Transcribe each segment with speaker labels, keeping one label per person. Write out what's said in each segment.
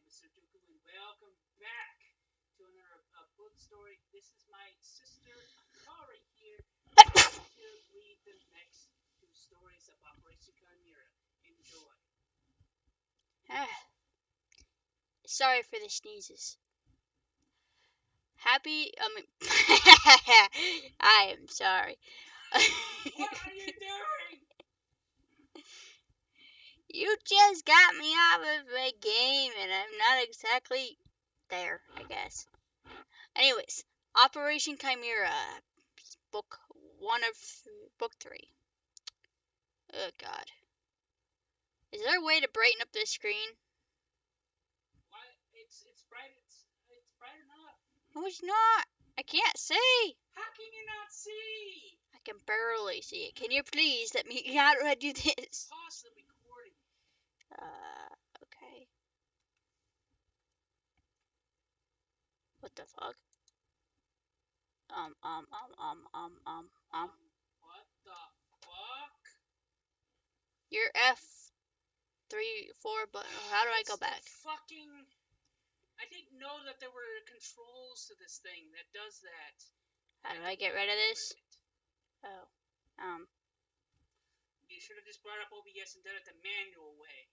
Speaker 1: Mr. Dooku, and welcome back to another book story. This is my sister Akari here, ready to read the next two stories of Operation Chimera. Enjoy.
Speaker 2: Ah, sorry for the sneezes. I am sorry.
Speaker 1: What are you doing?
Speaker 2: You just got me out of a game, and I'm not exactly there, I guess. Anyways, Operation Chimera, book one of book 3. Oh God, is there a way to brighten up this screen?
Speaker 1: What? It's bright. It's bright enough.
Speaker 2: No, it's not. I can't see.
Speaker 1: How can you not see?
Speaker 2: I can barely see it. Can you please let me? How do I do this?
Speaker 1: Pause the recording.
Speaker 2: Okay. What the fuck? Um.
Speaker 1: What the fuck?
Speaker 2: Your F3, 4 button. How do I go back?
Speaker 1: Fucking. I didn't know that there were controls to this thing that does that.
Speaker 2: How do I get rid of this? Oh.
Speaker 1: You should have just brought up OBS and done it the manual way.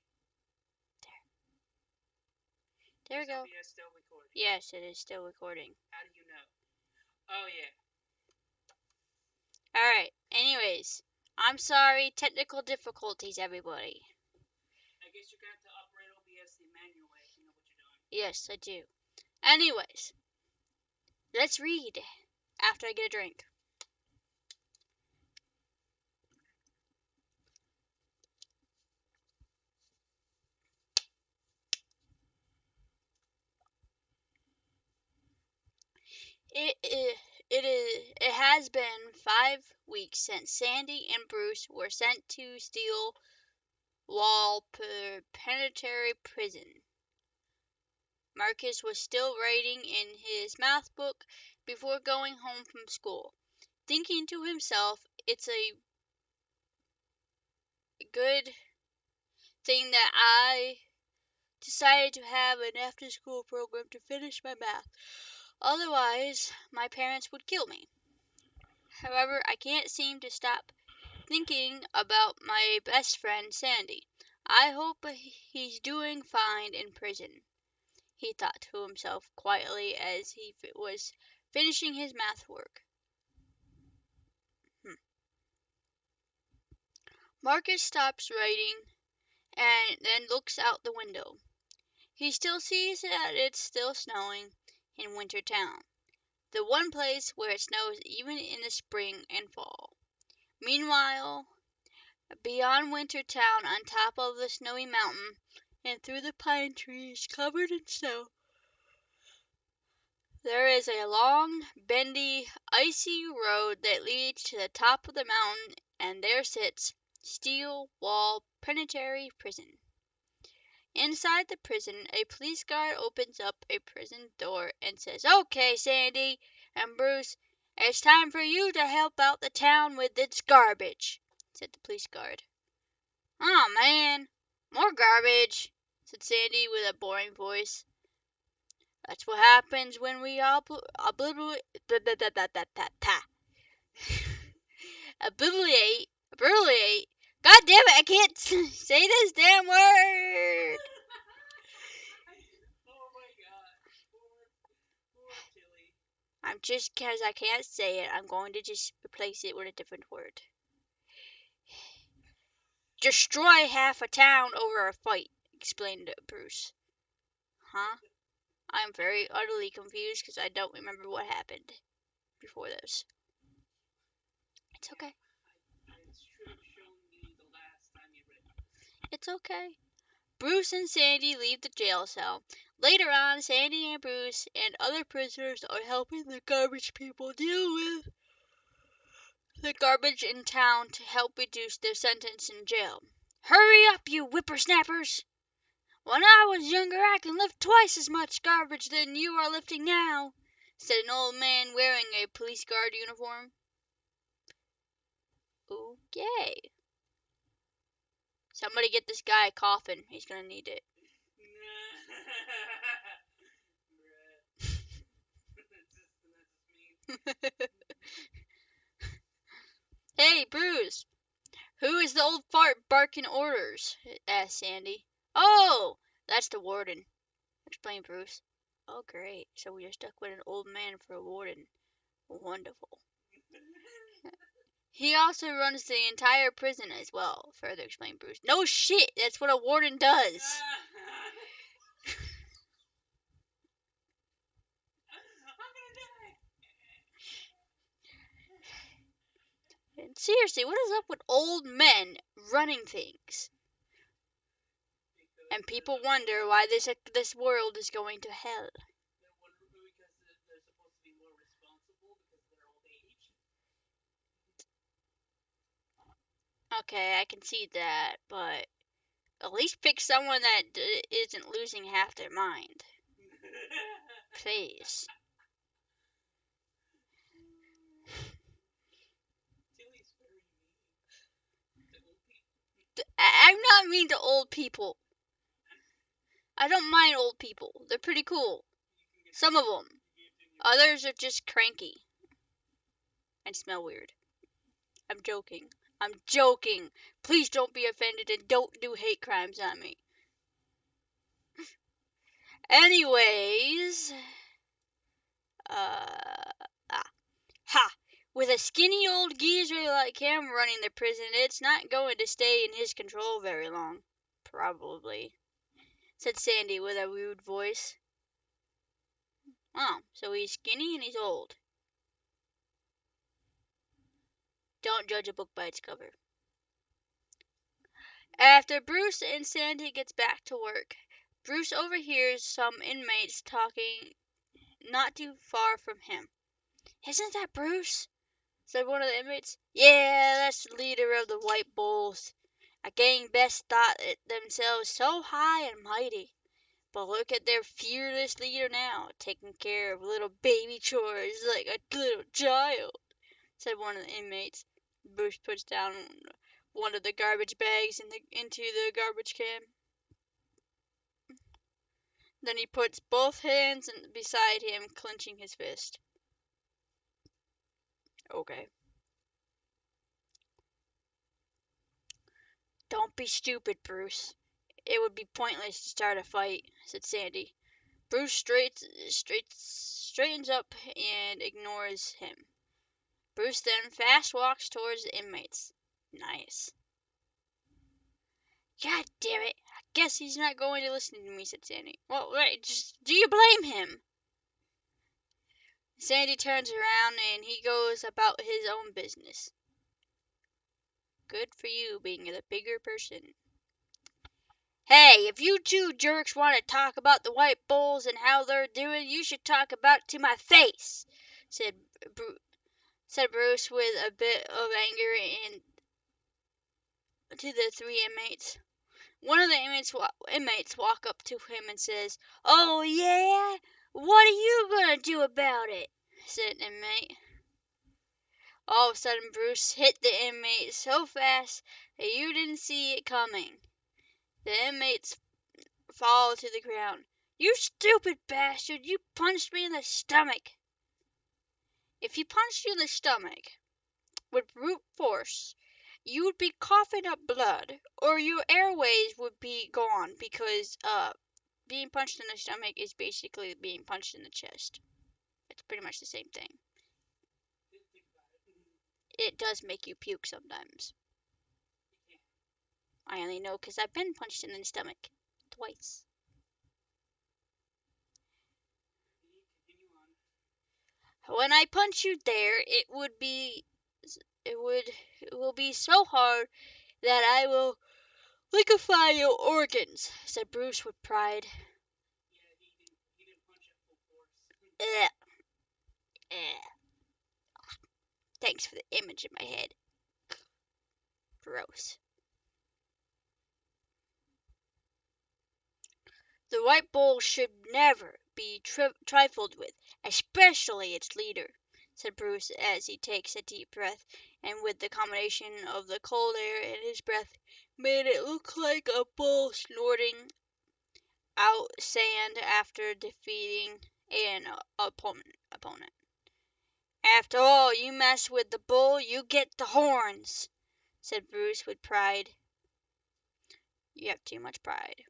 Speaker 2: There we go.
Speaker 1: OBS still recording?
Speaker 2: Yes, it is still recording.
Speaker 1: How do you know? Oh, yeah.
Speaker 2: Alright, anyways. I'm sorry, technical difficulties, everybody.
Speaker 1: I guess you're going to have to operate OBS the manual way if you know what you're doing.
Speaker 2: Yes, I do. Anyways. Let's read after I get a drink. It has been 5 weeks since Sandy and Bruce were sent to Steel Wall Penitentiary Prison. Marcus was still writing in his math book before going home from school, thinking to himself, it's a good thing that I decided to have an after-school program to finish my math. Otherwise, my parents would kill me. However, I can't seem to stop thinking about my best friend Sandy. I hope he's doing fine in prison, he thought to himself quietly as he was finishing his math work. Marcus stops writing and then looks out the window. He still sees that it's still snowing in Winter Town, the one place where it snows even in the spring and fall. Meanwhile, beyond Winter Town, on top of the snowy mountain, and through the pine trees covered in snow, there is a long, bendy, icy road that leads to the top of the mountain, and there sits Steel Wall Penitentiary Prison. Inside the prison, a police guard opens up a prison door and says, "Okay, Sandy and Bruce, it's time for you to help out the town with its garbage," said the police guard. "Oh man, more garbage," said Sandy with a boring voice. "That's what happens when we obliterate. God damn it, I can't say this damn word.
Speaker 1: Oh my god. Poor Tilly.
Speaker 2: Just because I can't say it, I'm going to just replace it with a different word. Destroy half a town over a fight, explained Bruce. Huh? I'm very utterly confused because I don't remember what happened before this. It's okay.
Speaker 1: I should have shown you the last time you read it.
Speaker 2: It's okay. Bruce and Sandy leave the jail cell. Later on, Sandy and Bruce and other prisoners are helping the garbage people deal with the garbage in town to help reduce their sentence in jail. "Hurry up, you whippersnappers! When I was younger, I could lift twice as much garbage than you are lifting now," said an old man wearing a police guard uniform. Okay. Somebody get this guy a coffin. He's gonna need it. Hey, Bruce, who is the old fart barking orders? Asked Sandy. Oh, that's the warden, explained Bruce. Oh, great. So we are stuck with an old man for a warden. Wonderful. He also runs the entire prison as well, further explained Bruce. No shit, that's what a warden does. And seriously, what is up with old men running things? And people wonder why this world is going to hell. Okay, I can see that, but at least pick someone that isn't losing half their mind. Please. I'm not mean to old people. I don't mind old people. They're pretty cool. Some of them. Others are just cranky and smell weird. I'm joking. I'm joking. Please don't be offended and don't do hate crimes on me. Anyways, ha! With a skinny old geezer like him running the prison, it's not going to stay in his control very long. Probably, said Sandy with a rude voice. Oh, so he's skinny and he's old. Don't judge a book by its cover. After Bruce and Sandy gets back to work, Bruce overhears some inmates talking not too far from him. Isn't that Bruce? Said one of the inmates. Yeah, that's the leader of the White Bulls. A gang best thought themselves so high and mighty. But look at their fearless leader now, taking care of little baby chores like a little child, said one of the inmates. Bruce puts down one of the garbage bags into the garbage can. Then he puts both hands beside him, clenching his fist. Okay. Don't be stupid, Bruce. It would be pointless to start a fight, said Sandy. Bruce straightens up and ignores him. Bruce then fast walks towards the inmates. Nice. God damn it. I guess he's not going to listen to me, said Sandy. Well, wait, do you blame him? Sandy turns around and he goes about his own business. Good for you being the bigger person. Hey, if you two jerks want to talk about the White Bulls and how they're doing, you should talk about it to my face, said Bruce with a bit of anger and to the three inmates. One of the inmates walk up to him and says, "Oh yeah? What are you gonna do about it?" said an inmate. All of a sudden Bruce hit the inmate so fast that you didn't see it coming. The inmates fall to the ground. "You stupid bastard! You punched me in the stomach!" If he punched you in the stomach with brute force, you would be coughing up blood, or your airways would be gone because being punched in the stomach is basically being punched in the chest. It's pretty much the same thing. It does make you puke sometimes. I only know because I've been punched in the stomach twice. When I punch you there, it will be so hard that I will liquefy your organs, said Bruce with pride. Ugh, ugh. Thanks for the image in my head. Gross. The White Bull should never be trifled with, especially its leader, said Bruce as he takes a deep breath, and with the combination of the cold air and his breath made it look like a bull snorting out sand after defeating an opponent. After all, you mess with the bull, you get the horns, said Bruce with pride. You have too much pride.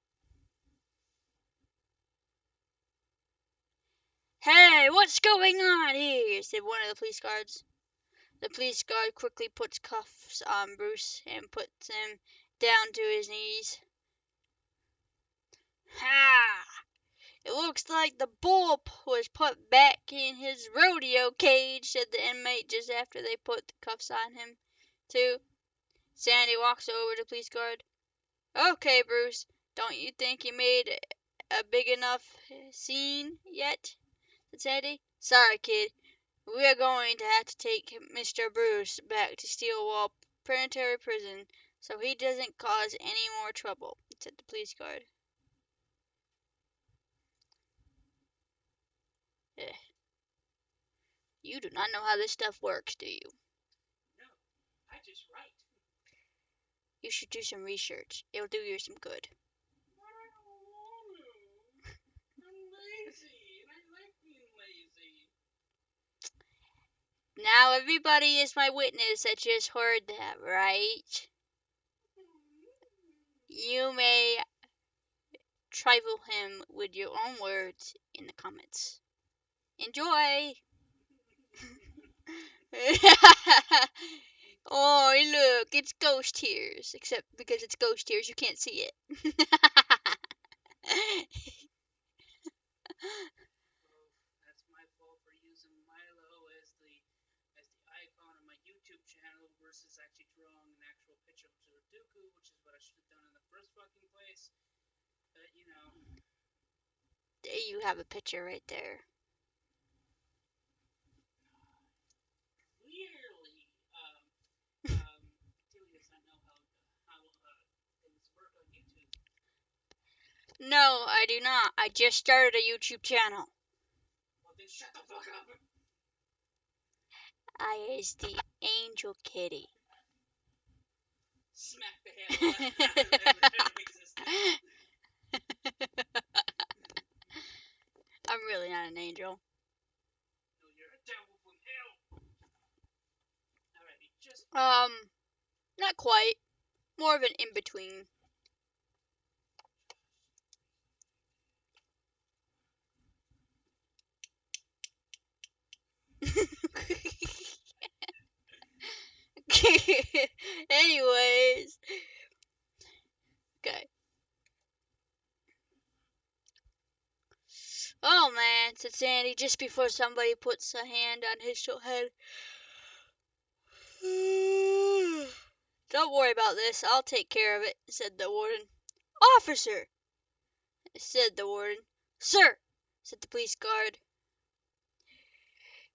Speaker 2: Hey, what's going on here? Said one of the police guards. The police guard quickly puts cuffs on Bruce and puts him down to his knees. Ha! It looks like the bull was put back in his rodeo cage, said the inmate just after they put the cuffs on him, too. Sandy walks over to the police guard. Okay, Bruce, don't you think you made a big enough scene yet? Said Sandy. Sorry, kid. We are going to have to take Mr. Bruce back to Steelwall Planetary Prison so he doesn't cause any more trouble, said the police guard. Eh, you do not know how this stuff works, do you?
Speaker 1: No, I just write.
Speaker 2: You should do some research. It'll do you some good.
Speaker 1: But I don't want to. I'm lazy, and I like being lazy.
Speaker 2: Now everybody is my witness that just heard that, right? You may trifle him with your own words in the comments. Enjoy! Oh, look, it's ghost tears. Except because it's ghost tears, you can't see it.
Speaker 1: Well, that's my fault for using Milo as the icon on my YouTube channel versus actually drawing an actual picture of Sudoku, which is what I should have done in the first fucking place. But you know,
Speaker 2: You have a picture right there.
Speaker 1: clearly, Tilly does not know how things work on YouTube.
Speaker 2: No, I do not. I just started a YouTube channel.
Speaker 1: Well, then shut the fuck up.
Speaker 2: I is the angel kitty.
Speaker 1: Smack the hell out of existence.
Speaker 2: I'm really not an angel.
Speaker 1: No, you're a devil from hell. Alrighty, just
Speaker 2: Not quite. More of an in-between. Anyways. Okay. Oh man, said Sandy just before somebody puts a hand on his head. Don't worry about this. I'll take care of it, said the warden. Officer, said the warden. Sir, said the police guard.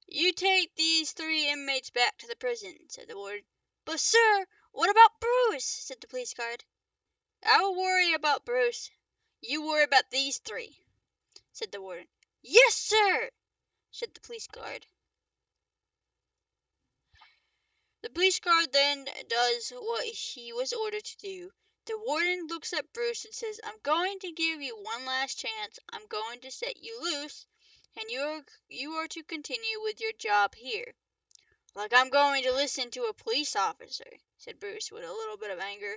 Speaker 2: You take these 3 inmates back to the prison, said the warden. But, sir, what about Bruce? Said the police guard. I'll worry about Bruce. You worry about these 3, said the warden. Yes, sir, said the police guard. The police guard then does what he was ordered to do. The warden looks at Bruce and says, I'm going to give you one last chance. I'm going to set you loose, and you are to continue with your job here. Like I'm going to listen to a police officer, said Bruce with a little bit of anger.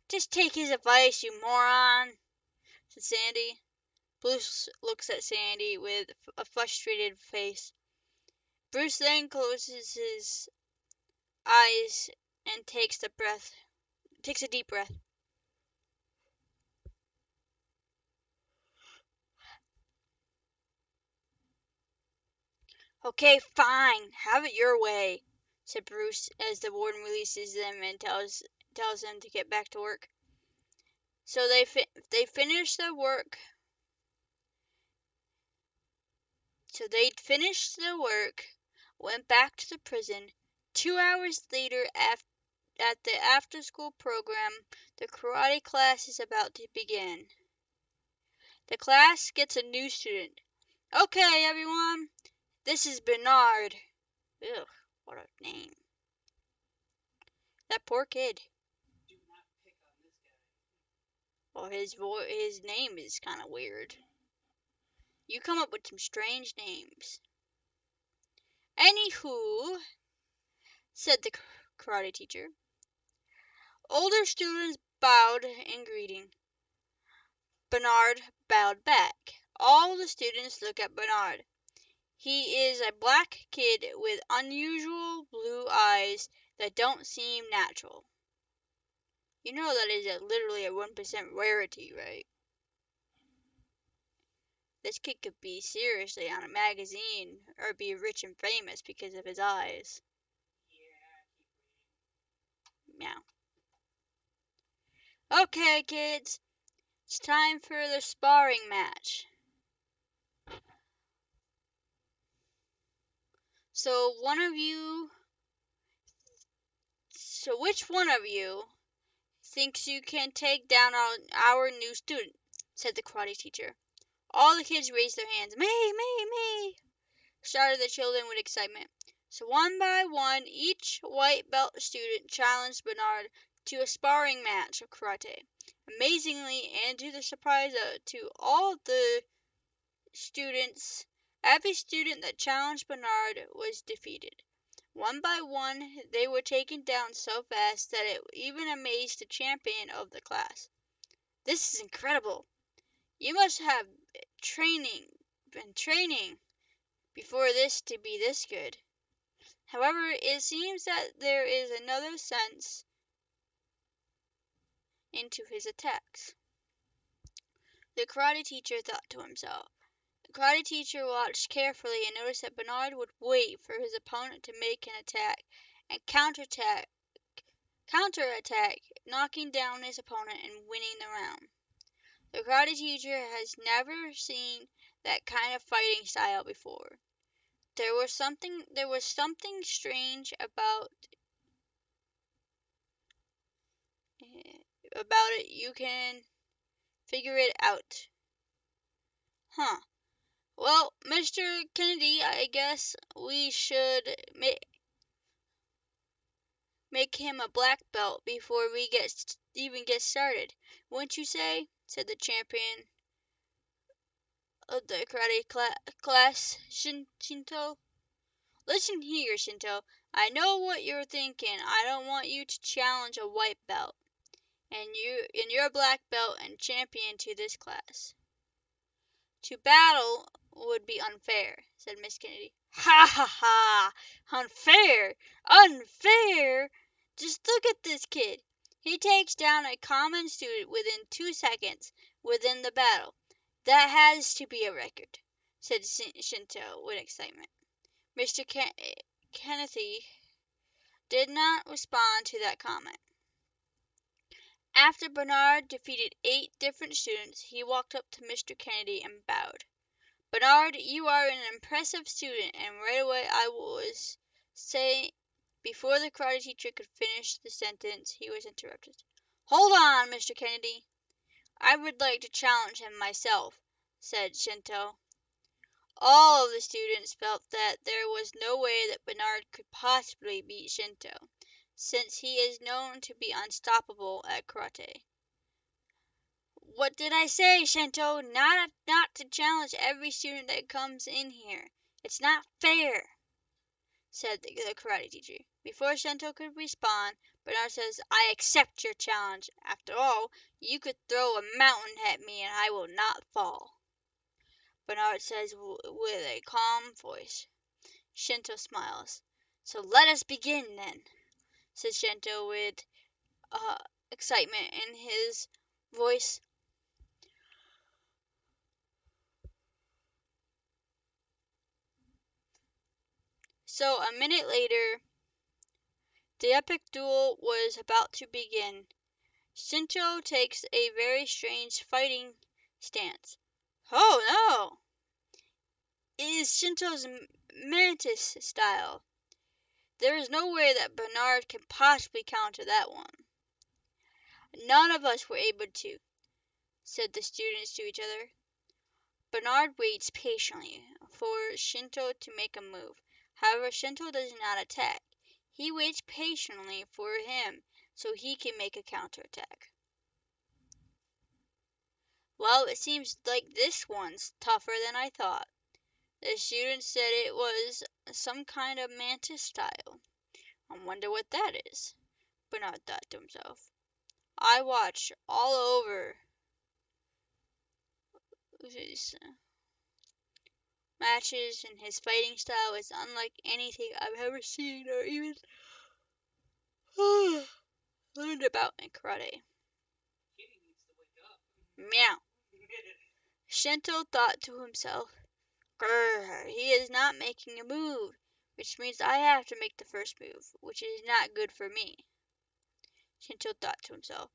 Speaker 2: Just take his advice, you moron, said Sandy. Bruce looks at Sandy with a frustrated face. Bruce then closes his eyes and takes a deep breath. Okay, fine, have it your way, said Bruce as the warden releases them and tells them to get back to work. So they finished their work. So they finished their work, went back to the prison. 2 hours later, at the after-school program, the karate class is about to begin. The class gets a new student. Okay, everyone, this is Bernard. Ugh, what a name. That poor kid.
Speaker 1: do not pick on this guy.
Speaker 2: Well, his name is kind of weird. You come up with some strange names. Anywho, said the karate teacher. Older students bowed in greeting. Bernard bowed back. All the students looked at Bernard. He is a black kid with unusual blue eyes that don't seem natural. You know that is literally a 1% rarity, right? This kid could be seriously on a magazine or be rich and famous because of his eyes. Meow. Okay, kids, it's time for the sparring match. So which one of you thinks you can take down our new student? Said the karate teacher. All the kids raised their hands. Me, shouted the children with excitement. So one by one, each white belt student challenged Bernard to a sparring match of karate. Amazingly, and to the surprise to all the students, every student that challenged Bernard was defeated. One by one, they were taken down so fast that it even amazed the champion of the class. This is incredible. You must have been training before this to be this good. However, it seems that there is another sense into his attacks. The karate teacher thought to himself. The karate teacher watched carefully and noticed that Bernard would wait for his opponent to make an attack and counterattack, knocking down his opponent and winning the round. The karate teacher has never seen that kind of fighting style before. There was something strange about it. You can figure it out. Huh. Well, Mr. Kennedy, I guess we should make him a black belt before we even get started. Wouldn't you say? Said the champion of the karate class, Shinto. Listen here, Shinto. I know what you're thinking. I don't want you to challenge a white belt. And you're a black belt and champion to this class. To battle would be unfair, said Miss Kennedy. Ha ha ha! Unfair! Unfair! Just look at this kid. He takes down a common student within 2 seconds within the battle. That has to be a record, said Shinto with excitement. Mr. Kennedy did not respond to that comment. After Bernard defeated 8 different students, he walked up to Mr. Kennedy and bowed. Bernard, you are an impressive student, and right away I was saying. Before the karate teacher could finish the sentence, he was interrupted. Hold on, Mr. Kennedy. I would like to challenge him myself, said Shinto. All of the students felt that there was no way that Bernard could possibly beat Shinto, since he is known to be unstoppable at karate. What did I say, Shinto? Not to challenge every student that comes in here. It's not fair, said the karate teacher. Before Shinto could respond, Bernard says, I accept your challenge. After all, you could throw a mountain at me and I will not fall. Bernard says with a calm voice. Shinto smiles. So let us begin then, says Shinto with uh, excitement in his voice. So a minute later, the epic duel was about to begin. Shinto takes a very strange fighting stance. Oh no! It is Shinto's mantis style. There is no way that Bernard can possibly counter that one. None of us were able to, said the students to each other. Bernard waits patiently for Shinto to make a move. However, Shinto does not attack. He waits patiently for him so he can make a counterattack. Well, it seems like this one's tougher than I thought. The student said it was some kind of mantis style. I wonder what that is, Bernard thought to himself. I watched all over his matches, and his fighting style is unlike anything I've ever seen or even learned about in karate.
Speaker 1: Kitty needs to wake up.
Speaker 2: Meow. Shinto thought to himself. Grr, he is not making a move, which means I have to make the first move, which is not good for me. Shinto thought to himself.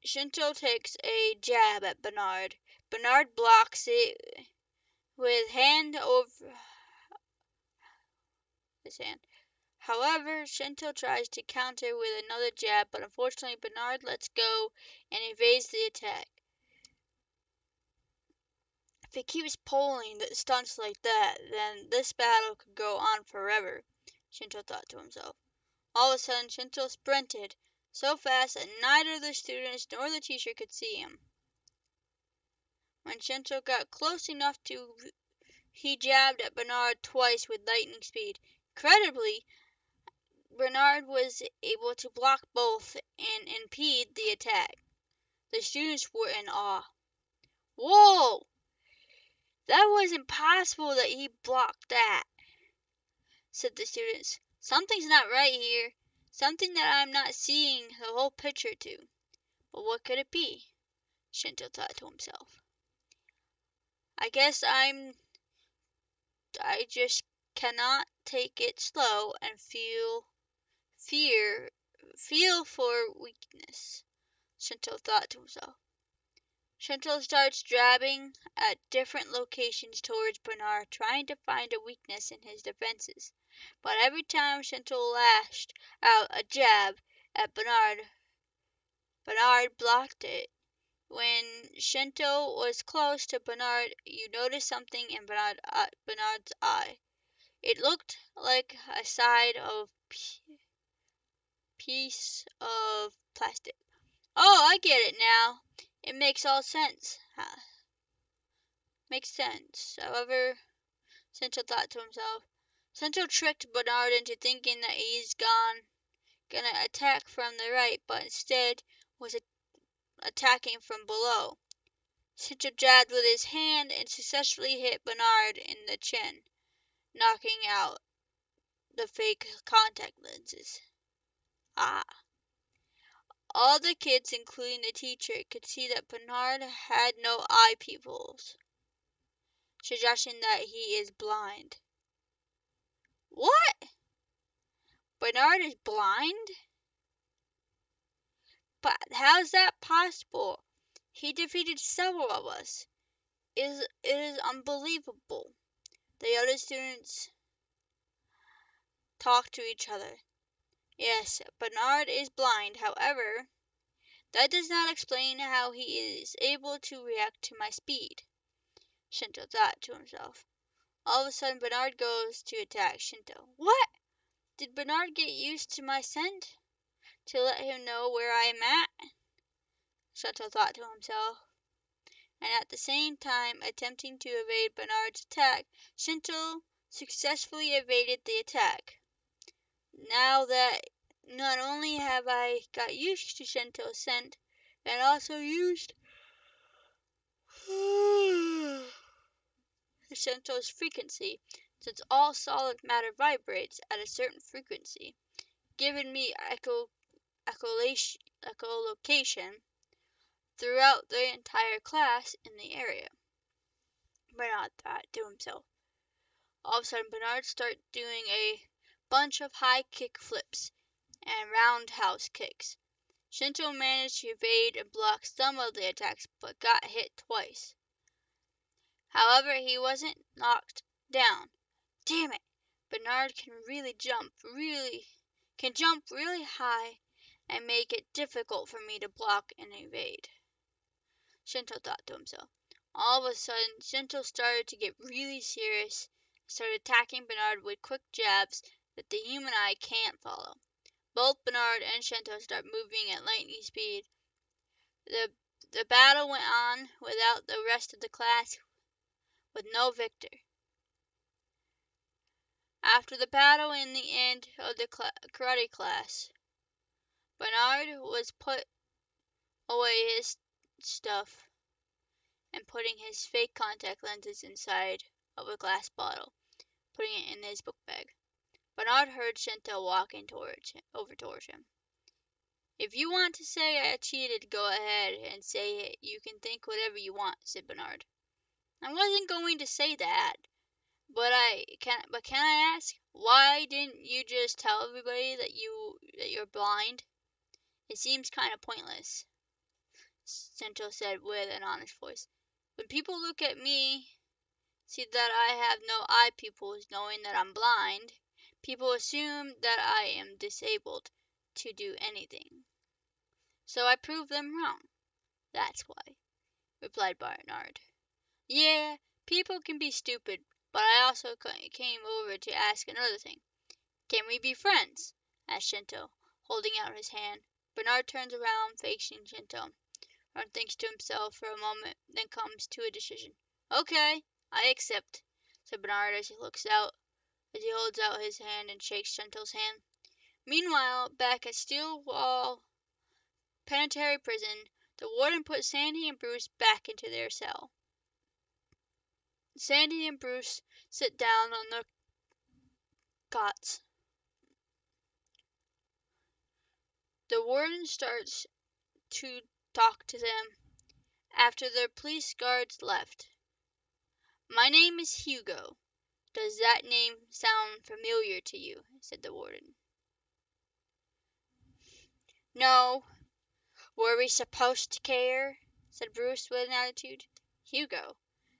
Speaker 2: Shinto takes a jab at Bernard. Bernard blocks it with hand over his hand. However, Shinto tries to counter with another jab, but unfortunately Bernard lets go and evades the attack. If he keeps pulling the stunts like that, then this battle could go on forever, Shinto thought to himself. All of a sudden, Shinto sprinted so fast that neither the students nor the teacher could see him. When Shinto got close enough to, he jabbed at Bernard twice with lightning speed. Incredibly, Bernard was able to block both and impede the attack. The students were in awe. Whoa! That was impossible that he blocked that, said the students. Something's not right here. Something that I'm not seeing the whole picture to. But what could it be? Shinto thought to himself. I guess I just cannot take it slow and fear feel for weakness, Shinto thought to himself. Shinto starts jabbing at different locations towards Bernard, trying to find a weakness in his defenses. But every time Shinto lashed out a jab at Bernard, Bernard blocked it. When Shinto was close to Bernard, you noticed something in Bernard's eye. It looked like a side of piece of plastic. Oh, I get it now. It makes all sense. Makes sense. However, Shinto thought to himself, Shinto tricked Bernard into thinking that he's gonna attack from the right, but instead was attacking from below. Shinto jabbed with his hand and successfully hit Bernard in the chin, knocking out the fake contact lenses. Ah. All the kids, including the teacher, could see that Bernard had no eye pupils, suggesting that he is blind. What? Bernard is blind? But how's that possible? He defeated several of us. It is unbelievable. The other students talked to each other. Yes, Bernard is blind. However, that does not explain how he is able to react to my speed, Shinto thought to himself. All of a sudden, Bernard goes to attack Shinto. What? Did Bernard get used to my scent to let him know where I am at? Shinto thought to himself. And at the same time attempting to evade Bernard's attack, Shinto successfully evaded the attack. Now that not only have I got used to Shinto's scent, and also used Shinto's frequency, since all solid matter vibrates at a certain frequency, giving me echolocation throughout the entire class in the area. Bernard thought to himself. All of a sudden, Bernard started doing a bunch of high kick flips and roundhouse kicks. Shinto managed to evade and block some of the attacks, but got hit twice. However, he wasn't knocked down. Damn it! Bernard can jump really high and make it difficult for me to block and evade, Shinto thought to himself. All of a sudden, Shinto started to get really serious and started attacking Bernard with quick jabs that the human eye can't follow. Both Bernard and Shinto start moving at lightning speed. The The battle went on without the rest of the class, with no victor. After the battle in the end of the karate class, Bernard was put away his stuff and putting his fake contact lenses inside of a glass bottle, putting it in his book bag. Bernard heard Chantal walking over towards him. "If you want to say I cheated, go ahead and say it. You can think whatever you want," said Bernard. "I wasn't going to say that, but can I ask, why didn't you just tell everybody that you're blind? It seems kind of pointless," Chantal said with an honest voice. "When people look at me, see that I have no eye pupils, knowing that I'm blind, people assume that I am disabled to do anything. So I prove them wrong. That's why," replied Bernard. "Yeah, people can be stupid, but I also came over to ask another thing. Can we be friends?" asked Shinto, holding out his hand. Bernard turns around, facing Shinto. Bernard thinks to himself for a moment, then comes to a decision. "Okay, I accept," said Bernard as he holds out his hand and shakes Shinto's hand. Meanwhile, back at Steel Wall Penitentiary Prison, the warden put Sandy and Bruce back into their cell. Sandy and Bruce sit down on their cots. The warden starts to talk to them after the police guards left. "My name is Hugo. Does that name sound familiar to you?" said the warden. "No. Were we supposed to care?" said Bruce with an attitude. "Hugo.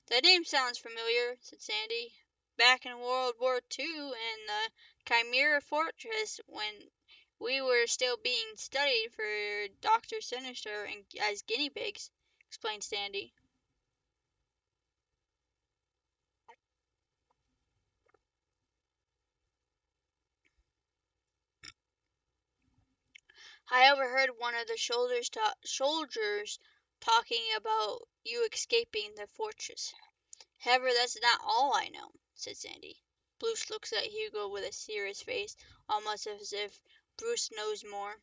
Speaker 2: That name sounds familiar," said Sandy. "Back in World War II in the Kymera fortress when we were still being studied for Dr. Sinister and as guinea pigs," explained Sandy. "I overheard one of the soldiers talking about you escaping the fortress. However, that's not all I know," said Sandy. Bruce looks at Hugo with a serious face, almost as if Bruce knows more.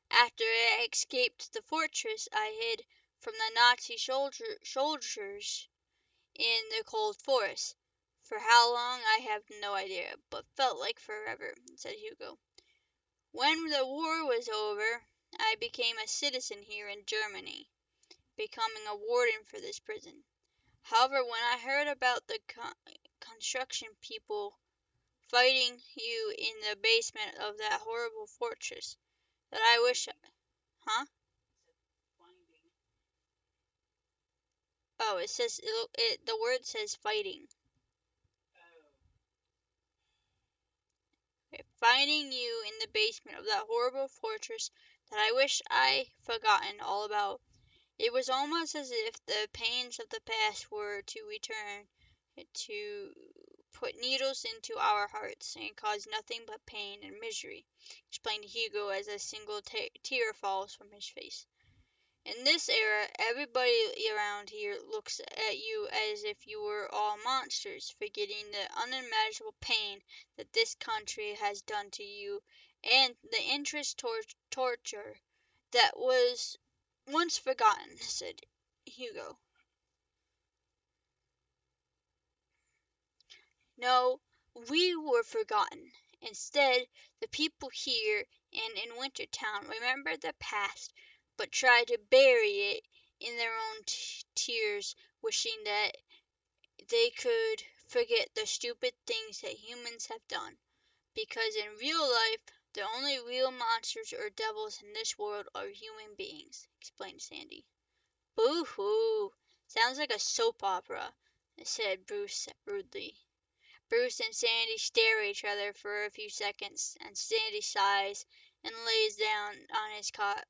Speaker 2: "After I escaped the fortress, I hid from the Nazi soldiers in the cold forest. For how long I have no idea, but felt like forever," said Hugo. "When the war was over, I became a citizen here in Germany, becoming a warden for this prison. However, when I heard about the construction people fighting you in the basement of that horrible fortress, that I wish... Huh? Oh, the word says fighting. Okay, "Finding you in the basement of that horrible fortress that I wish I forgotten all about. It was almost as if the pains of the past were to return to put needles into our hearts and cause nothing but pain and misery," explained Hugo as a single tear falls from his face. "In this era, everybody around here looks at you as if you were all monsters, forgetting the unimaginable pain that this country has done to you and the interest torture that was once forgotten," said Hugo. "No, we were forgotten. Instead, the people here and in Wintertown remember the past, but try to bury it in their own tears, wishing that they could forget the stupid things that humans have done. Because in real life, the only real monsters or devils in this world are human beings," explained Sandy. "Boo-hoo! Sounds like a soap opera," said Bruce rudely. Bruce and Sandy stare at each other for a few seconds, and Sandy sighs and lays down on his cot.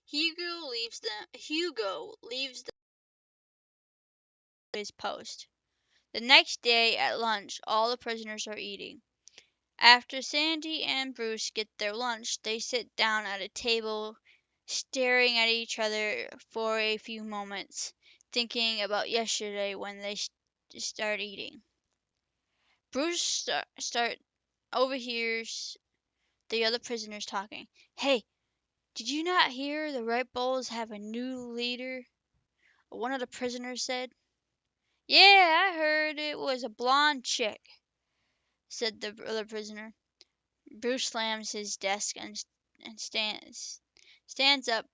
Speaker 2: Hugo leaves his post. The next day at lunch, all the prisoners are eating. After Sandy and Bruce get their lunch, they sit down at a table staring at each other for a few moments, thinking about yesterday when they start eating. Bruce start overhears the other prisoners talking. Hey, did you not hear the Red Bulls have a new leader? One of the prisoners said. Yeah, I heard it was a blonde chick, said the other prisoner. Bruce slams his desk and stands up,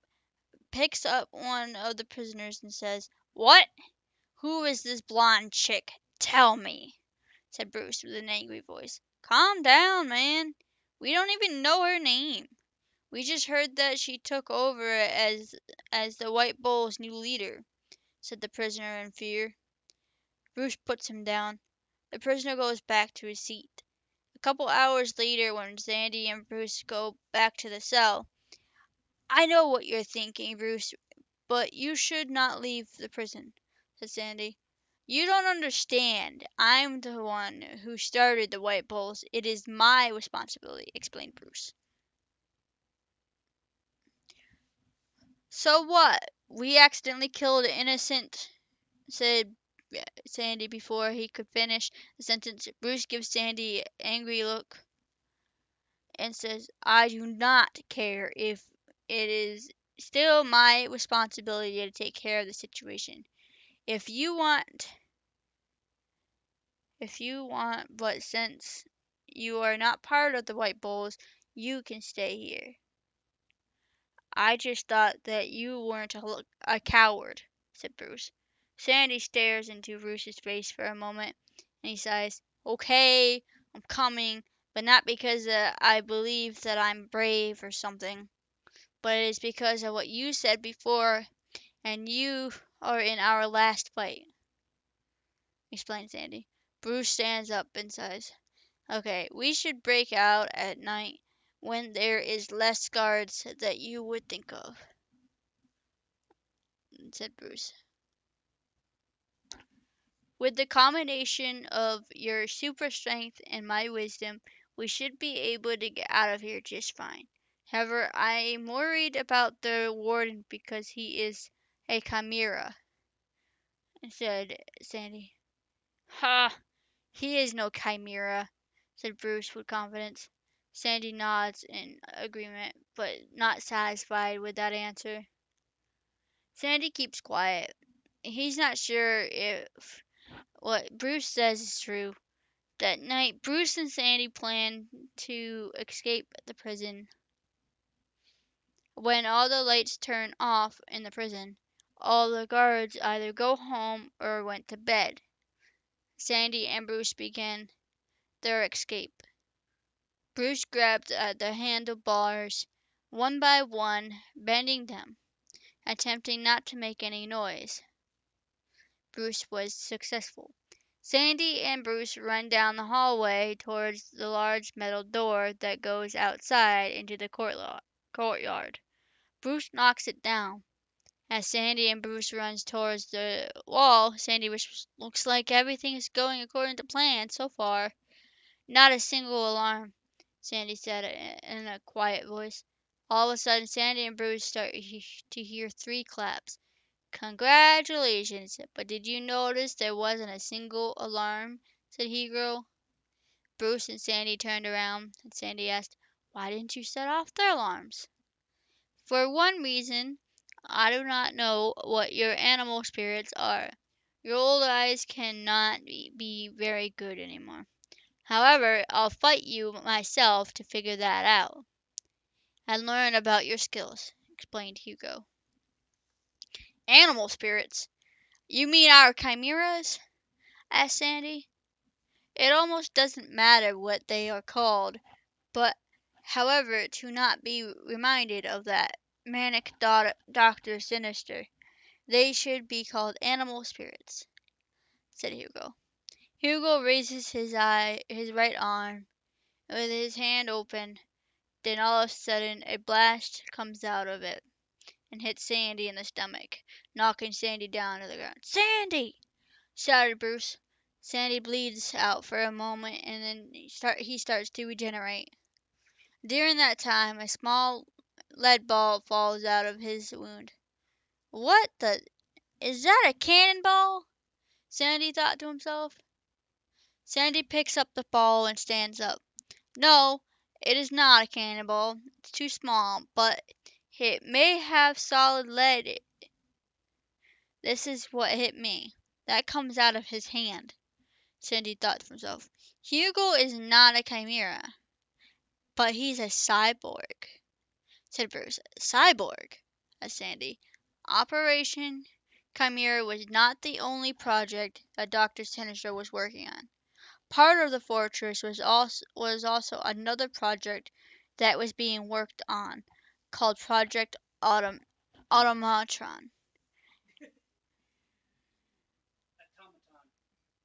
Speaker 2: picks up one of the prisoners and says, "What? Who is this blonde chick? Tell me," said Bruce with an angry voice. "Calm down, man. We don't even know her name. We just heard that she took over as the White Bull's new leader," said the prisoner in fear. Bruce puts him down. The prisoner goes back to his seat. A couple hours later, when Sandy and Bruce go back to the cell, "I know what you're thinking, Bruce, but you should not leave the prison," said Sandy. "You don't understand. I'm the one who started the White Bulls. It is my responsibility," explained Bruce. "So what? We accidentally killed an innocent," said Sandy before he could finish the sentence. Bruce gives Sandy an angry look and says, "I do not care if it is still my responsibility to take care of the situation. If you want, but since you are not part of the White Bulls, you can stay here." "I just thought that you weren't a coward," said Bruce. Sandy stares into Bruce's face for a moment, and he sighs. "Okay, I'm coming, but not because I believe that I'm brave or something, but it is because of what you said before, and you are in our last fight," explained Sandy. Bruce stands up and sighs. "Okay, we should break out at night when there is less guards that you would think of," said Bruce. "With the combination of your super strength and my wisdom, we should be able to get out of here just fine. However, I'm worried about the warden because he is a chimera," said Sandy. "Ha! He is no chimera," said Bruce with confidence. Sandy nods in agreement, but not satisfied with that answer. Sandy keeps quiet. He's not sure if what Bruce says is true. That night, Bruce and Sandy plan to escape the prison. When all the lights turn off in the prison, all the guards either go home or went to bed. Sandy and Bruce begin their escape. Bruce grabbed at the handlebars one by one, bending them, attempting not to make any noise. Bruce was successful. Sandy and Bruce run down the hallway towards the large metal door that goes outside into the courtyard. Bruce knocks it down. As Sandy and Bruce runs towards the wall, Sandy whispers, "Looks like everything is going according to plan so far." "Not a single alarm," Sandy said in a quiet voice. All of a sudden, Sandy and Bruce start to hear three claps. "Congratulations, but did you notice there wasn't a single alarm?" said Hero. Bruce and Sandy turned around, and Sandy asked, "Why didn't you set off their alarms?" "For one reason. I do not know what your animal spirits are. Your old eyes cannot be very good anymore. However, I'll fight you myself to figure that out and learn about your skills," explained Hugo. "Animal spirits? You mean our chimeras?" asked Sandy. "It almost doesn't matter what they are called, but however to not be reminded of that manic Doctor Sinister, they should be called animal spirits," said Hugo. Hugo raises his right arm with his hand open. Then all of a sudden a blast comes out of it and hits Sandy in the stomach, knocking Sandy down to the ground. "Sandy!" shouted Bruce. Sandy bleeds out for a moment and then he starts to regenerate. During that time, a small lead ball falls out of his wound. What the? Is that a cannonball? Sandy thought to himself. Sandy picks up the ball and stands up. No, it is not a cannonball. It's too small, but it may have solid lead. This is what hit me. That comes out of his hand, Sandy thought to himself. Hugo is not a chimera, but he's a cyborg, said Bruce. Cyborg, asked Sandy. Operation Kymera was not the only project that Dr. Sinister was working on. Part of the fortress was also another project that was being worked on, called Project Automatron.
Speaker 1: Automaton.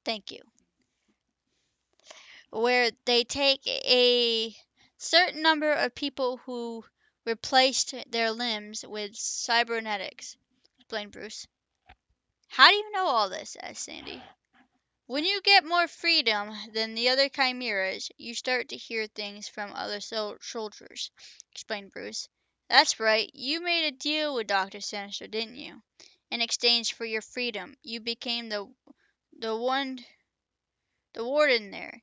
Speaker 2: Thank you. Where they take a certain number of people who replaced their limbs with cybernetics, explained Bruce. How do you know all this? Asked Sandy. When you get more freedom than the other chimeras, you start to hear things from other soldiers, explained Bruce. That's right. You made a deal with Dr. Sinister, didn't you? In exchange for your freedom, you became the one the warden there,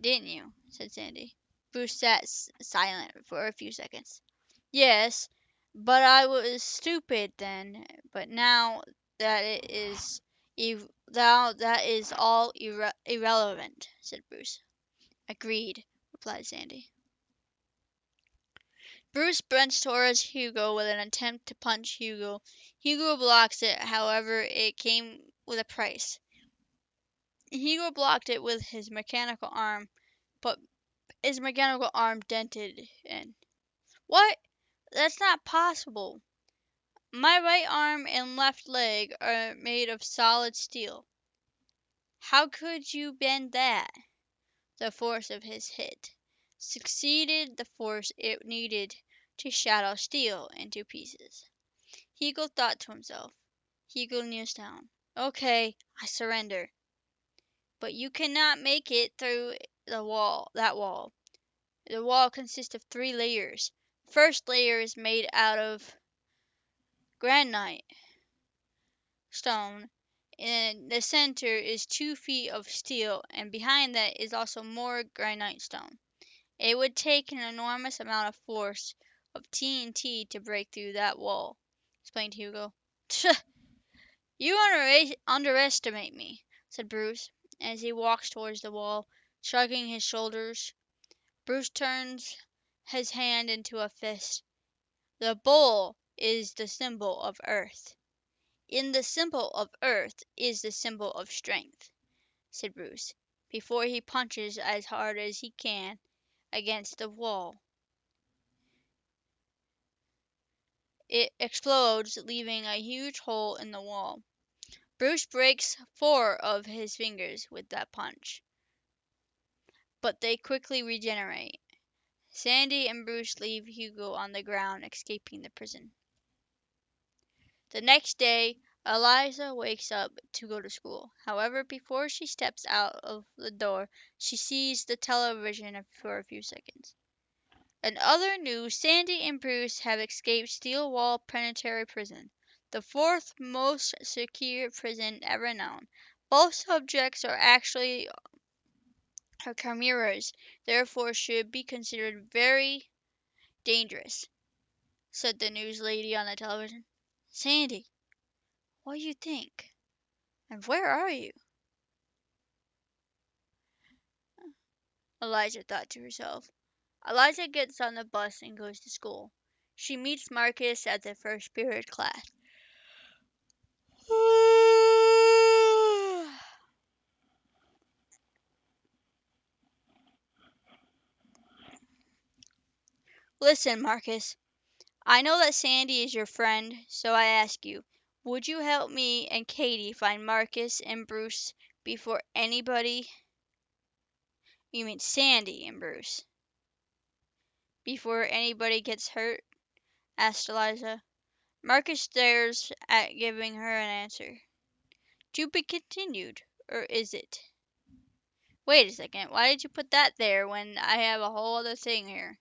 Speaker 2: didn't you? Said Sandy. Bruce sat silent for a few seconds. Yes, but I was stupid then. But now that it is now that is all irrelevant," said Bruce. "Agreed," replied Sandy. Bruce bends towards Hugo with an attempt to punch Hugo. Hugo blocks it, however, it came with a price. Hugo blocked it with his mechanical arm, but his mechanical arm dented in. "What? That's not possible. My right arm and left leg are made of solid steel. How could you bend that?" The force of his hit succeeded the force it needed to shatter steel into pieces. Hugo thought to himself. Hugo kneels down. "Okay, I surrender. But you cannot make it through that wall. The wall consists of 3 layers. The first layer is made out of granite stone, and the center is 2 feet of steel, and behind that is also more granite stone. It would take an enormous amount of force of TNT to break through that wall," explained Hugo. "You underestimate me," said Bruce, as he walks towards the wall, shrugging his shoulders. Bruce turns his hand into a fist. "The bull is the symbol of Earth. In the symbol of Earth is the symbol of strength," said Bruce, before he punches as hard as he can against the wall. It explodes, leaving a huge hole in the wall. Bruce breaks 4 of his fingers with that punch, but they quickly regenerate. Sandy and Bruce leave Hugo on the ground, escaping the prison. The next day, Eliza wakes up to go to school. However, before she steps out of the door, she sees the television for a few seconds. In other news, Sandy and Bruce have escaped Steel Wall Planetary Prison, the 4th most secure prison ever known. Both subjects are actually chimeras, therefore should be considered very dangerous, said the news lady on the television. "Sandy, what do you think? And where are you?" Eliza thought to herself. Eliza gets on the bus and goes to school. She meets Marcus at the first period class. "Listen, Marcus, I know that Sandy is your friend, so I ask you, would you help me and Katie find Marcus and Bruce before anybody—" "You mean Sandy and Bruce. Before anybody gets hurt?" asked Eliza. Marcus stares at giving her an answer. "To be continued, or is it?" "Wait a second, why did you put that there when I have a whole other thing here?"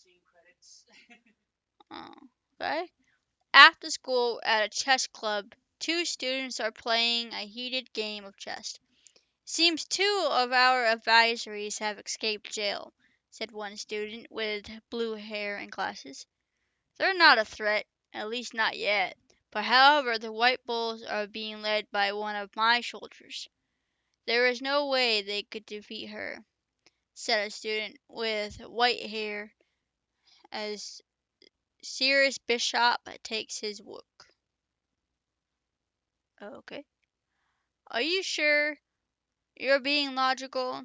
Speaker 1: scene credits.
Speaker 2: Oh, okay. After school at a chess club, two students are playing a heated game of chess. Seems two of our advisories have escaped jail, said one student with blue hair and glasses. They're not a threat, at least not yet. But however, the White Bulls are being led by one of my soldiers. There is no way they could defeat her, said a student with white hair as Sirius Bishop takes his book. Okay. Are you sure you're being logical?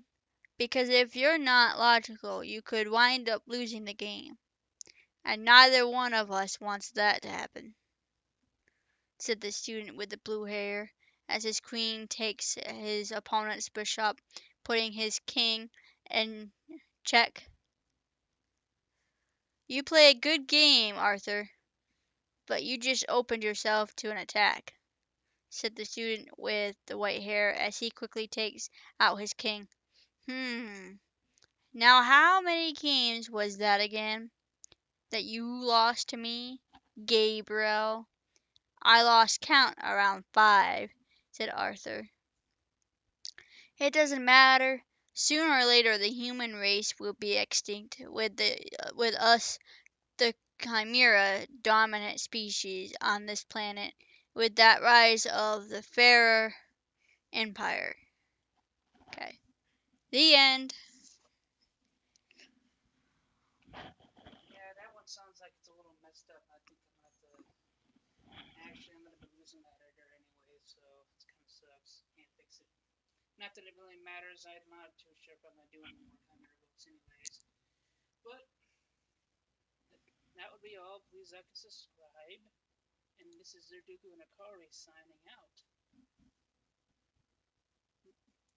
Speaker 2: Because if you're not logical, you could wind up losing the game. And neither one of us wants that to happen, said the student with the blue hair, as his queen takes his opponent's bishop, putting his king in check. You play a good game, Arthur, but you just opened yourself to an attack, said the student with the white hair as he quickly takes out his king. Now how many games was that again? That you lost to me, Gabriel? I lost count around 5, said Arthur. It doesn't matter. Sooner or later the human race will be extinct, with us the Kymera dominant species on this planet, with that rise of the fairer empire. Okay. The end.
Speaker 1: Yeah, that one sounds like it's a little messed up. I think I'm gonna have to. Actually, I'm gonna be losing that editor anyway, so it kind of sucks. Can't fix it. Not that it really matters. I'm not too sure if I'm gonna do any more Chimera books, anyways. But that would be all. Please like and subscribe. And this is Zerduku and Akari signing out.